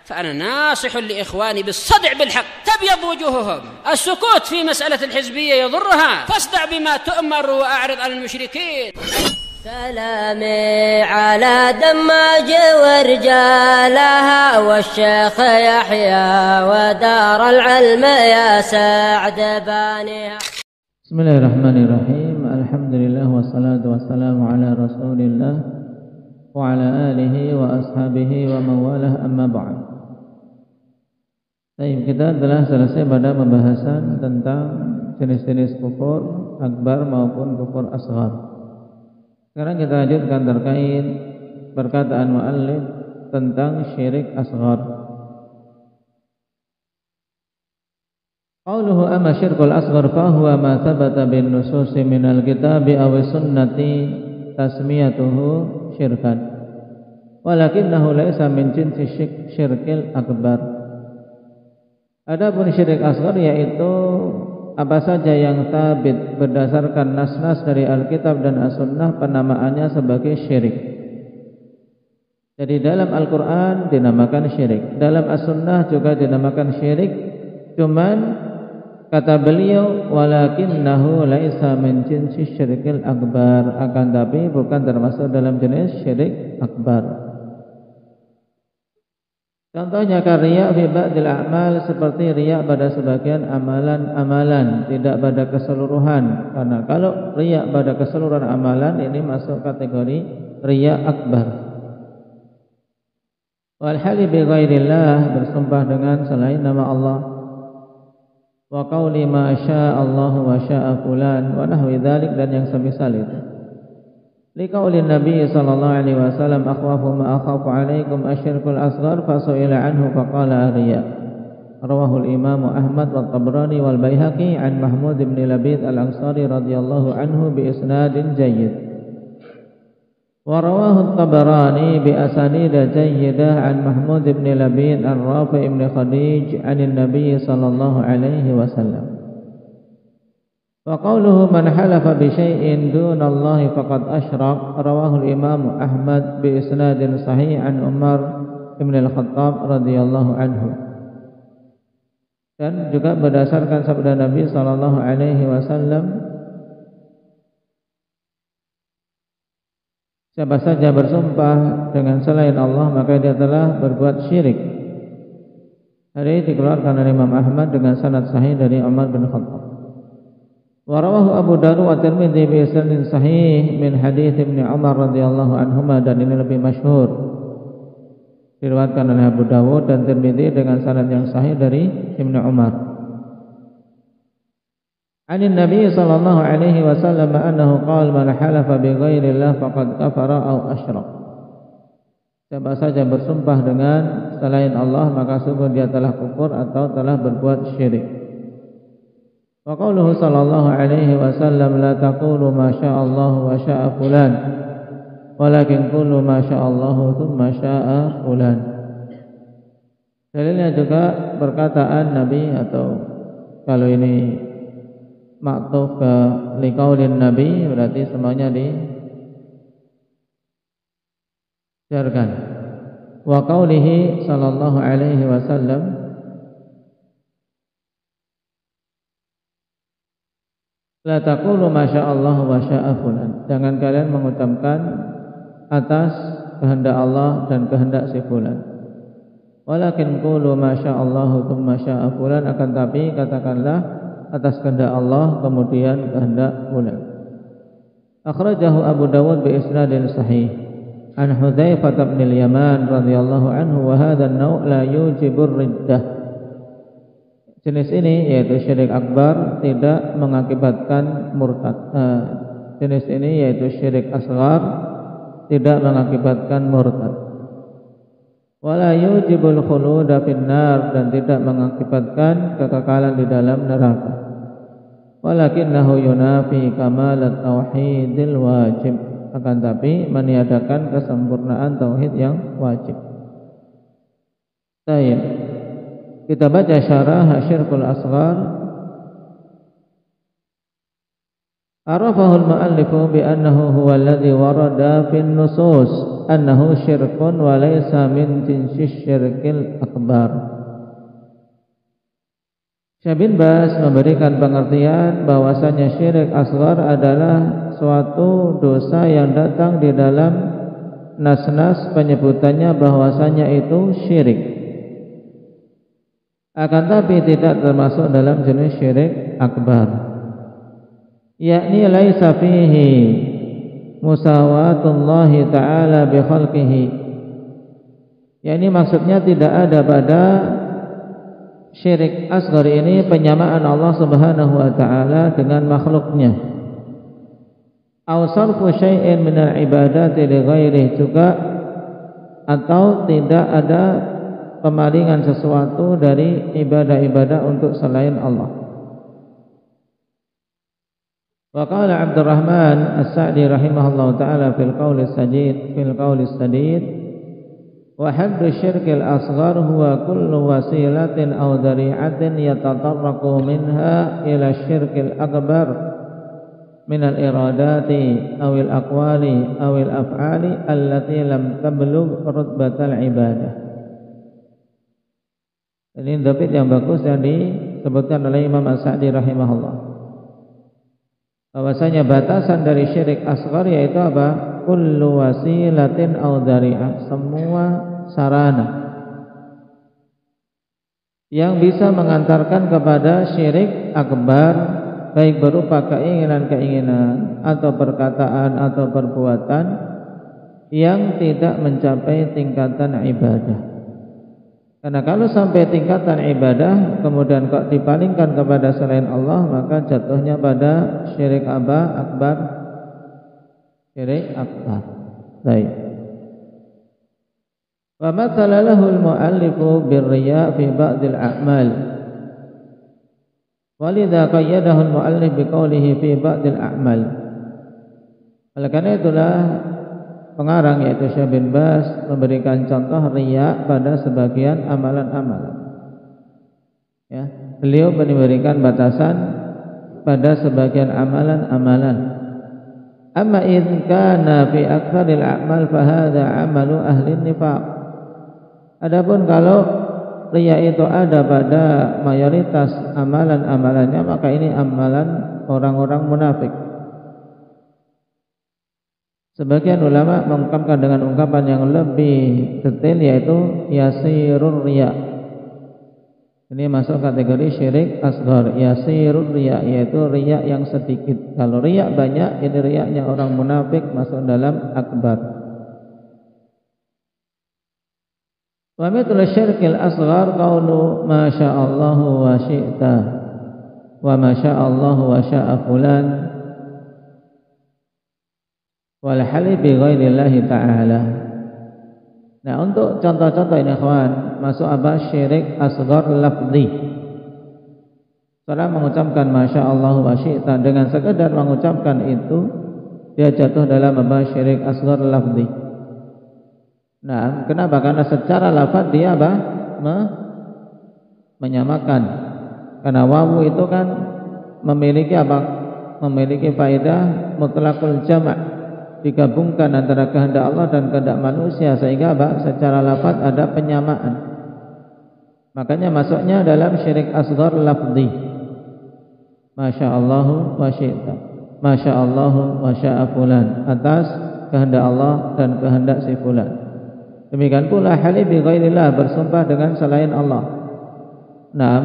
فأنا ناصح لإخواني بالصدع بالحق تبيض وجوههم. السكوت في مسألة الحزبية يضرها، فاصدع بما تؤمر وأعرض عن المشركين. سلامي على دماج ورجالها والشيخ يحيى ودار العلم يا سعد بانها. Bismillahirrahmanirrahim. Alhamdulillah wassalatu wassalamu ala Rasulillah wa ala alihi wa ashabihi wa mawalah, amma ba'd. Baik, kita telah selesai pada pembahasan tentang jenis-jenis kufur akbar maupun kufur asghar. Sekarang kita lanjutkan terkait perkataan muallif tentang syirik asghar. Qauluhu amma syirkul asghar fa huwa ma thabata bin nususi minal kitabi aw sunnati tasmiyatuhu syirkan walakinnahu laysa min jinsi syirkil akbar. Adapun syirik asghar yaitu apa saja yang sabit berdasarkan nas-nas dari Alkitab dan As-Sunnah penamaannya sebagai syirik. Jadi dalam Al-Quran dinamakan syirik, dalam As-Sunnah juga dinamakan syirik, cuman kata beliau walakinnahu laisa min jinsi syirkil akbar, akan tapi bukan termasuk dalam jenis syirik akbar. Contohnya riya fi ba'dil a'mal, seperti riya pada sebagian amalan-amalan, tidak pada keseluruhan. Karena kalau riya pada keseluruhan amalan ini masuk kategori riya akbar. Wal hali bi ghairillah, bersumpah dengan selain nama Allah. Wa qauli ma syaa Allah wa syaa fulan wa nahwi dzalik, dan yang semisal itu. Liqaulin Nabi sallallahu alaihi wasallam akhwafu ma akhafu alaikum asyirkul asghar fasu'ila anhu faqala riya. Rawahu al-Imam Ahmad wa Tabrani wal Baihaqi an Mahmud bin Labid al-Ansari radhiyallahu anhu bi isnadin jayyid. Wa rawahu at-Tabarani bi asanid jayyidah an Mahmud bin Labid ar-Rafi' bin Khadij an an-Nabi sallallahu alaihi wasallam. Wa qawluhu man halafa bi syai'in duna Allah faqad asyrak, rawahu al-Imam Ahmad bi isnadin sahih an Umar bin al-Khattab radhiyallahu anhu. Dan juga berdasarkan sabda Nabi sallallahu alaihi wasallam, siapa saja bersumpah dengan selain Allah maka dia telah berbuat syirik. Hadis ini dikeluarkan oleh Imam Ahmad dengan sanad sahih dari Umar bin Khattab. Wa rawahu Abu Dawud wa Tirmidzi bi sanadin sahih min hadits Ibnu Umar radhiyallahu anhuma, dan ini lebih masyhur. Diriwayatkan oleh Abu Dawud dan Tirmidzi dengan sanad yang sahih dari Ibnu Umar. Anin Nabi sallallahu alaihi wasallam annahu qala man halafa bi ghairillah faqad kafara aw asyrak. Siapa saja bersumpah dengan selain Allah maka sungguh dia telah kufur atau telah berbuat syirik. Wa qauluhu sallallahu alaihi wasallam la taqulu ma syaa Allah wa syaa fulan walakin qulu ma syaa Allah thumma syaa fulan. Dalilnya juga perkataan Nabi, atau kalau ini maktuf ke liqaulin Nabi berarti semuanya dijarkan. Wa qaulihi sallallahu alaihi wasallam la taqulu ma syaa Allah wa syaa fulan, jangan kalian mengucapkan atas kehendak Allah dan kehendak si fulan. Walakin qulu ma syaa Allah thumma syaa fulan, akan tapi katakanlah atas kehendak Allah kemudian kehendak fulan. Akhrajahu Abu Dawud bi isnadin sahih an Hudzaifah bin al-Yaman radhiyallahu anhu wa hadha an-naw' la yujibu riddah. Jenis ini yaitu syirik akbar tidak mengakibatkan murtad. Jenis ini yaitu syirik asghar tidak mengakibatkan murtad. Wala yujibul khuluda finnar, dan tidak mengakibatkan kekekalan di dalam neraka. Walakinnahu yunafi kamalat tauhidil wajib, akan tapi meniadakan kesempurnaan tauhid yang wajib. Baik. Kita baca syarah Syirkul Asghar. Arafahu al-mu'allifu bi annahu huwa alladhi warada fin nusus annahu syirkun wa laysa min jinsi syirkil akbar. Syekh bin Baz memberikan pengertian bahwasanya syirik asghar adalah suatu dosa yang datang di dalam nas-nas penyebutannya bahwasanya itu syirik, akan tapi tidak termasuk dalam jenis syirik akbar, yakni laisa fihi musawatullahi ta'ala bi khalqihi, yakni maksudnya tidak ada pada syirik asghar ini penyamaan Allah Subhanahu wa taala dengan makhluknya. Aw sarfu syai'in min al-ibadati li ghairihi, juga atau tidak ada pemalingan sesuatu dari ibadah-ibadah untuk selain Allah. Wa qala Abdurrahman As-Sa'di rahimahullahu taala fil qawli sadid wa haddu syirkil asghar huwa kullu wasilatin aw dari'atin yatatarraqu minha ila syirkil akbar min al-iradati aw al-aqwali aw al-af'ali allati lam tablugh rutbatal ibadah. Ini dhabit yang bagus yang disebutkan oleh Imam As-Sa'di rahimahullah, bahwasanya batasan dari syirik asghar yaitu apa? Kullu wasilatin aw dari'ah, semua sarana yang bisa mengantarkan kepada syirik akbar, baik berupa keinginan-keinginan atau perkataan atau perbuatan yang tidak mencapai tingkatan ibadah. Karena kalau sampai tingkatan ibadah kemudian kok dipalingkan kepada selain Allah, maka jatuhnya pada syirik akbar. Syirik akbar. Baik. Wa mathala lahu al-mu'allifu bir-riya' fi ba'dil a'mal. Walidha qayyadahu al-mu'allif biqaulihi fi ba'dil a'mal. Oleh karena itulah pengarang yaitu Syekh bin Baz memberikan contoh riya pada sebagian amalan-amalan. Ya, beliau memberikan batasan pada sebagian amalan-amalan. Amma in kana fi aktsaril a'mal fa hadza 'amalu ahli nifaq. Adapun kalau riya itu ada pada mayoritas amalan-amalannya, maka ini amalan orang-orang munafik. Sebagian ulama mengungkapkan dengan ungkapan yang lebih detail yaitu yasirur riya. Ini masuk kategori syirik asghar. Yasirur riya yaitu riya yang sedikit. Kalau riya banyak, ini riyanya orang munafik, masuk dalam akbar. Wa mithlu syirkil asghar qaulu ma sya'allahu wa syi'ta wa ma sya'allahu wa sya'a fulan wal halif bi ghairillahi ta'ala. Nah, untuk contoh-contoh ini ikhwan, masuk apa? Syirik asghar lafzi. Seorang mengucapkan masya Allah wa syi'ta, dengan sekedar mengucapkan itu dia jatuh dalam apa? Syirik asghar lafzi. Nah, kenapa? Karena secara lafaz dia apa? Menyamakan. Karena wawu itu kan memiliki apa? Memiliki faedah mutlaqul jama', digabungkan antara kehendak Allah dan kehendak manusia, sehingga apa? Secara lafaz ada penyamaan. Makanya masuknya dalam syirik asghar lafzi. Masya Allah wa syi'ta, masya Allah wa sya'a fulan, atas kehendak Allah dan kehendak si fulan. Demikian pula halif bi ghairillah, bersumpah dengan selain Allah. Nah,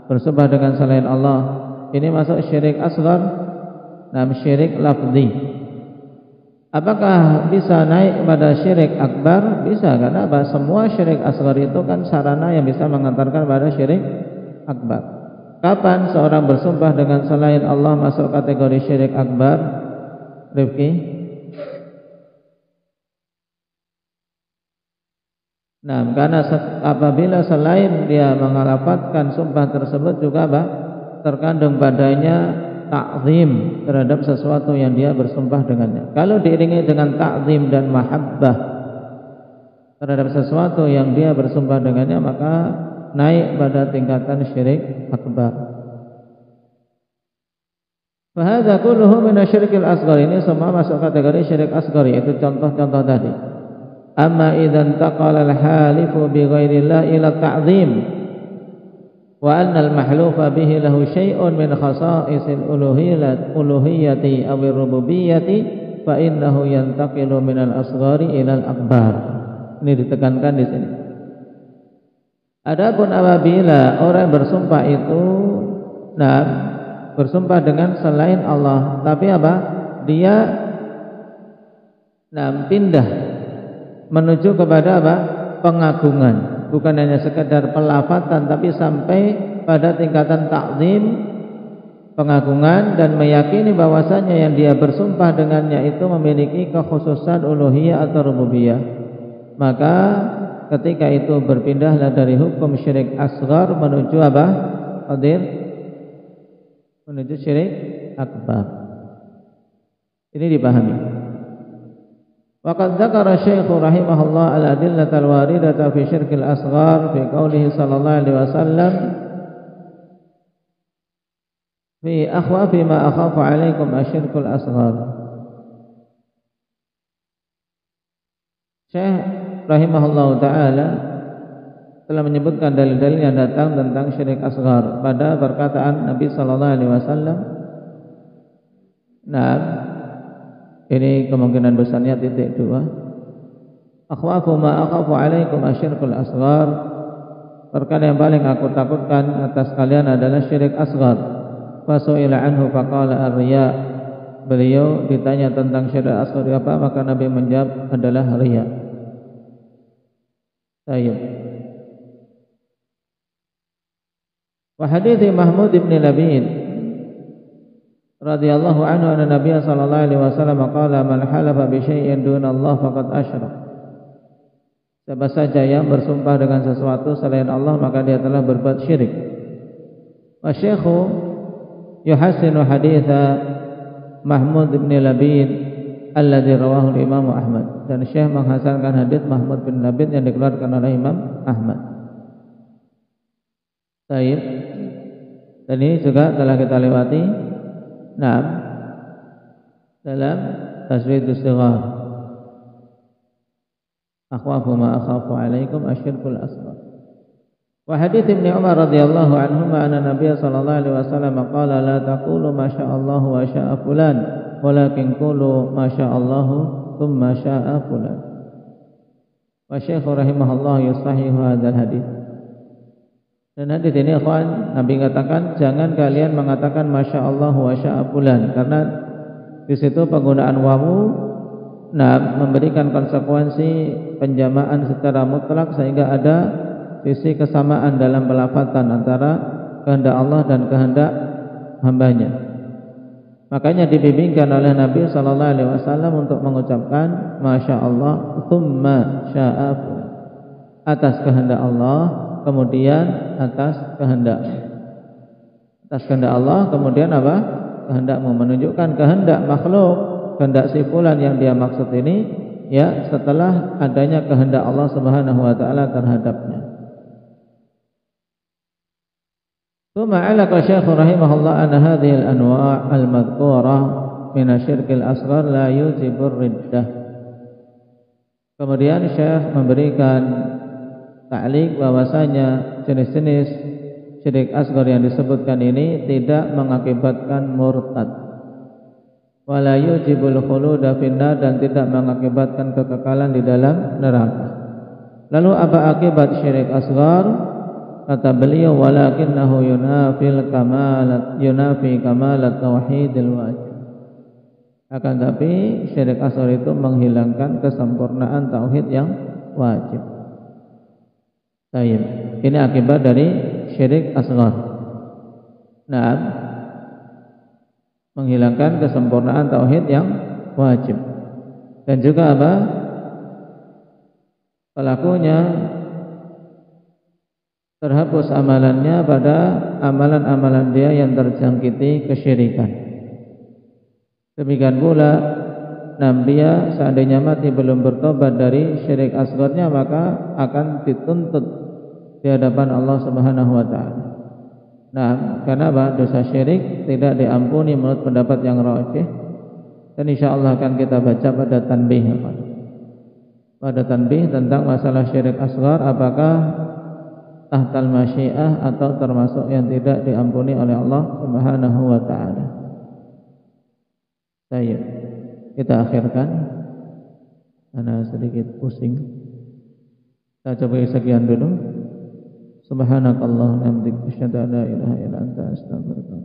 bersumpah dengan selain Allah ini masuk syirik asghar, nah syirik lafzi. Apakah bisa naik kepada syirik akbar? Bisa, karena apa? Semua syirik asghar itu kan sarana yang bisa mengantarkan pada syirik akbar. Kapan seorang bersumpah dengan selain Allah masuk kategori syirik akbar? Rifki? Nah, karena apabila selain dia mengalafadzkan sumpah tersebut juga apa? Terkandung padanya ta'zim terhadap sesuatu yang dia bersumpah dengannya. Kalau diiringi dengan ta'zim dan mahabbah terhadap sesuatu yang dia bersumpah dengannya, maka naik pada tingkatan syirik akbar. Fahadza kulluhu minasyirkil asghar, ini semua masuk kategori syirik asghar, yaitu contoh-contoh tadi. Amma idzan taqala al-halifu bi ghairillah ila ta'zim wa anna al-mahlufa bihi lahu syai'un min khasa'isil uluhiyyati aw ar-rububiyyati fa innahu yantaqilu min al-asghari ila al-akbar. Ini ditekankan di sini. Adapun apabila orang bersumpah itu bersumpah dengan selain Allah, tapi apa? Dia pindah menuju kepada apa? Pengagungan. Bukan hanya sekedar pelafatan, tapi sampai pada tingkatan takzim, pengagungan, dan meyakini bahwasanya yang dia bersumpah dengannya itu memiliki kekhususan uluhiyah atau rububiyah. Maka ketika itu berpindahlah dari hukum syirik asghar menuju apa? Hadir, menuju syirik akbar. Ini dipahami. Waqad dzakara Syekh rahimahullah al-adillata al-waridata fi syirkil asghar fi qoulihi sallallahu alaihi wasallam fi akhwafi ma akhafu alaikum asyirkul asghar. Syekh rahimahullah taala telah menyebutkan dalil-dalil yang datang tentang syirik asghar pada perkataan Nabi sallallahu alaihi wasallam. Ini kemungkinan besarnya titik 2. Akhwafu ma akhafu alaikum asyirkul asghar. Perkara yang paling aku takutkan atas kalian adalah syirik asghar. Fasu'ila anhu faqala ar-riya. Beliau ditanya tentang syirik asghar apa, maka Nabi menjawab adalah riya. Tayyib. Wa hadits Mahmud bin Labid radhiyallahu anhu anna Nabiy sallallahu alaihi wasallam qala man halafa bi syai'in duna Allah faqad asyrak. Siapa saja yang bersumpah dengan sesuatu selain Allah maka dia telah berbuat syirik. Wa syekhu yuhassinu haditha Mahmud bin Labid alladhi rawahu Imam Ahmad. Dan Syekh menghasankan hadits Mahmud bin Labid yang dikeluarkan oleh Imam Ahmad. Baik. Dan ini juga telah kita lewati dalam Tazwidus Sighar. Akhwafu ma akhafu alaikum asyirkul asghar. Wa hadits Ibnu Umar radhiyallahu anhuma anna Nabiy sallallahu alaihi wasallam qala la taqulu ma syaa Allah wa syaa fulan walakin qulu ma syaa Allah thumma syaa fulan. Wa Syekh rahimahullah yusahihu hadzal hadits. Dan hadis ini ikhwan, Nabi katakan jangan kalian mengatakan masya Allah wa syaa fulan, karena di situ penggunaan wawu memberikan konsekuensi penjamaan secara mutlak sehingga ada sisi kesamaan dalam pelafatan antara kehendak Allah dan kehendak hambanya. Makanya dibimbingkan oleh Nabi sallallahu alaihi wasallam untuk mengucapkan masya Allah thumma syaa fulan, atas kehendak Allah kemudian atas kehendak Allah, kemudian apa? Kehendakmu, menunjukkan kehendak makhluk, kehendak si fulan yang dia maksud ini ya setelah adanya kehendak Allah Subhanahu wa taala terhadapnya. Tsumma 'alaqa Syekh rahimahullah anna hadhihi al-anwa' al-madhkurah min asy-syirkil asghar la yujibur riddah. Kemudian Syekh memberikan ta'liq bahwasanya jenis-jenis syirik asghar yang disebutkan ini tidak mengakibatkan murtad, wala yujibul khuluda finnar, dan tidak mengakibatkan kekekalan di dalam neraka. Lalu apa akibat syirik asghar? Kata beliau walakinnahu yunafi kamalat tauhidil wajib. Akan tapi syirik asghar itu menghilangkan kesempurnaan tauhid yang wajib. Baik, ini akibat dari syirik asghar. Menghilangkan kesempurnaan tauhid yang wajib. Dan juga apa? Pelakunya terhapus amalannya pada amalan-amalan dia yang terjangkiti kesyirikan. Demikian pula dia seandainya mati belum bertobat dari syirik asgharnya, maka akan dituntut di hadapan Allah Subhanahu wa taala. Karena apa? Dosa syirik tidak diampuni menurut pendapat yang rajih, dan insyaallah akan kita baca pada tanbih. pada tanbih tentang masalah syirik asghar, apakah tahtal masyiah atau termasuk yang tidak diampuni oleh Allah Subhanahu wa taala. Baik, kita akhirkan karena sedikit pusing. Kita coba sekian dulu. Subhanakallahumma wa bihamdika asyhadu an la ilaha illa anta astaghfiruka